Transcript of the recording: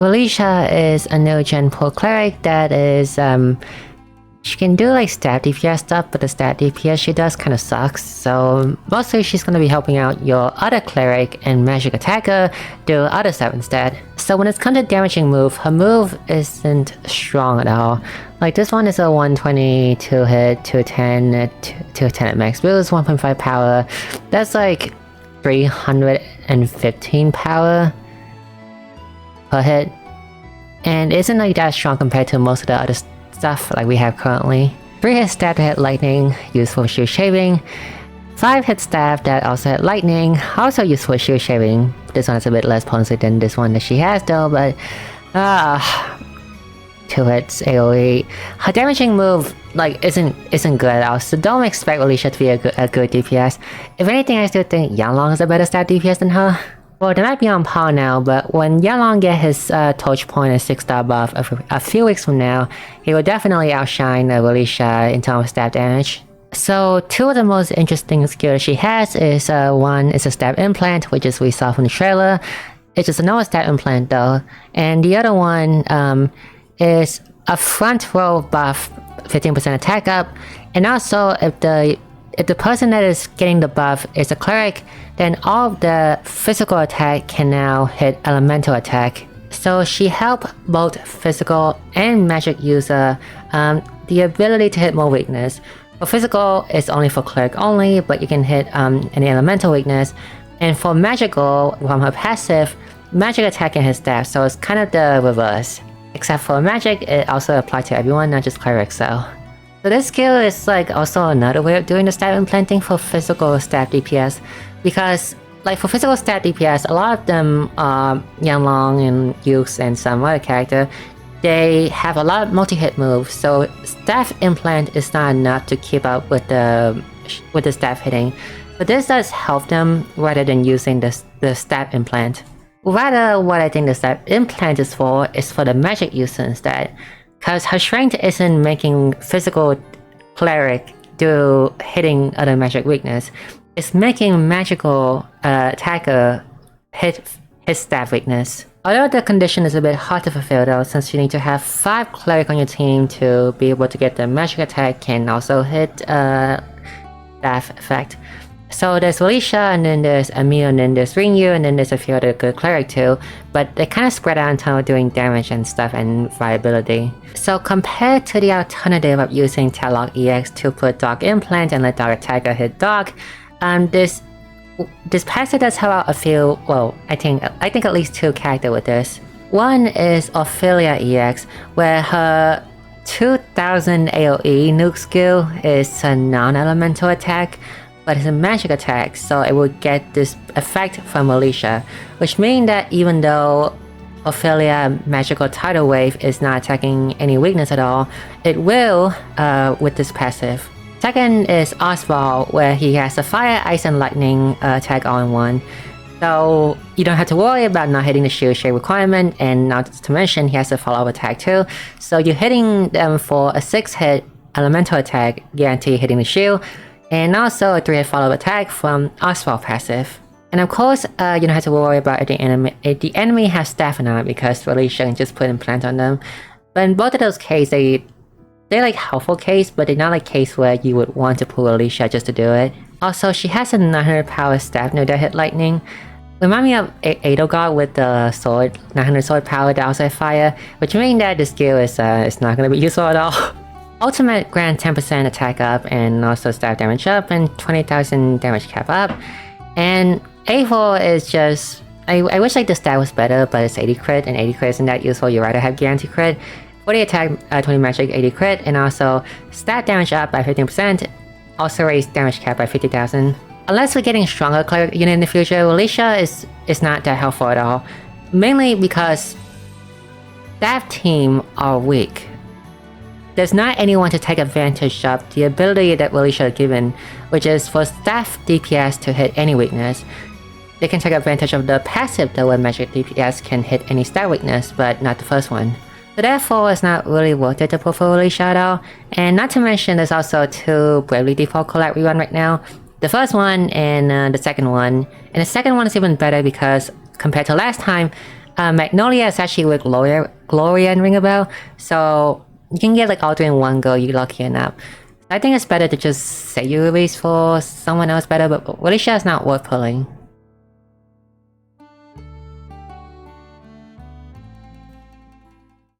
Relisha is a new gen pro cleric that is, she can do like stat DPS stuff, but the stat DPS she does kind of sucks, so mostly she's gonna be helping out your other cleric and magic attacker do other stuff instead. So when it's come to damaging move, her move isn't strong at all. Like this one is a 122 hit, 210, 210 at max boost, 1.5 power. That's like 315 power per hit, and isn't like that strong compared to most of the other stuff like we have currently. 3 hit stab to hit lightning, useful for shield shaving. 5 hit stab that also hit lightning, also useful for shield shaving. This one is a bit less potency than this one that she has though, but 2 hits AoE. Her damaging move like isn't good at all, so don't expect Alicia to be a good DPS. If anything, I still think Yanlong is a better stat DPS than her. Well, they might be on par now, but when Yanlong get his torch point and 6-star buff a few weeks from now, he will definitely outshine Relisha in terms of stab damage. So 2 of the most interesting skills she has is one is a stab implant, which is we saw from the trailer. It's just a normal stab implant though, and the other one is a front row buff, 15% attack up, and also if the person that is getting the buff is a cleric, then all of the physical attack can now hit elemental attack. So she helped both physical and magic user the ability to hit more weakness. For physical, it's only for cleric only, but you can hit any elemental weakness. And for magical, from her passive, magic attack can hit stab, so it's kind of the reverse. Except for magic, it also applies to everyone, not just clerics, so this skill is like also another way of doing the stat implanting for physical stat DPS, because like for physical stat DPS, a lot of them Yanlong and Yukes and some other character, they have a lot of multi-hit moves, so staff implant is not enough to keep up with the staff hitting. But this does help them rather than using the stat implant. Rather, what I think the stat implant is for the magic user instead. Because her strength isn't making physical cleric do hitting other magic weakness. It's making magical attacker hit his staff weakness. Although the condition is a bit hard to fulfill though, since you need to have 5 cleric on your team to be able to get the magic attack and also hit staff effect. So there's Relisha, and then there's Emil, and then there's Ringyu, and then there's a few other good cleric too, but they kind of spread out in terms of doing damage and stuff and viability. So compared to the alternative of using Talok EX to put Dog Implant and let Dog Attacker hit Dog, this passive does help out a few, well, I think at least 2 characters with this. One is Ophelia EX, where her 2000 AoE nuke skill is a non-elemental attack, but it's a magic attack, so it will get this effect from Alicia, which means that even though Ophelia magical tidal wave is not attacking any weakness at all, it will with this passive. Second is Oswald, where he has a fire, ice, and lightning attack all in one. So you don't have to worry about not hitting the shield shade requirement, and not to mention he has a follow-up attack too. So you're hitting them for a 6-hit elemental attack, guarantee hitting the shield, and also a 3-hit follow-up attack from Oswald passive. And of course, you don't have to worry about if the enemy has staff or not, because Relisha can just put implant on them. But in both of those cases, they're like helpful case, but they're not like case where you would want to pull Alicia just to do it. Also, she has a 900 power staff node that hit lightning. Remind me of Edelgard with the sword, 900 sword power that also hit fire, which means that the skill is not going to be useful at all. Ultimate grant 10% attack up and also staff damage up and 20,000 damage cap up. And A4 is just, I wish like the stat was better, but it's 80 crit, and 80 crit isn't that useful. You'd rather have guarantee crit. 40 attack, 20 magic, 80 crit, and also stat damage up by 15%, also raise damage cap by 50,000. Unless we're getting stronger cleric unit in the future, Relisha is not that helpful at all. Mainly because staff team are weak. There's not anyone to take advantage of the ability that Relisha is given, which is for staff DPS to hit any weakness. They can take advantage of the passive though, where magic DPS can hit any stat weakness, but not the first one. So therefore, it's not really worth it to put for Relisha at all. And not to mention, there's also 2 Bravely Default collab rerun right now. The first one and the second one. And the second one is even better because compared to last time, Magnolia is actually with Gloria and Ring a Bell, so you can get like all three in one go, you're lucky enough. I think it's better to just say you release for someone else better, but Relisha is not worth pulling.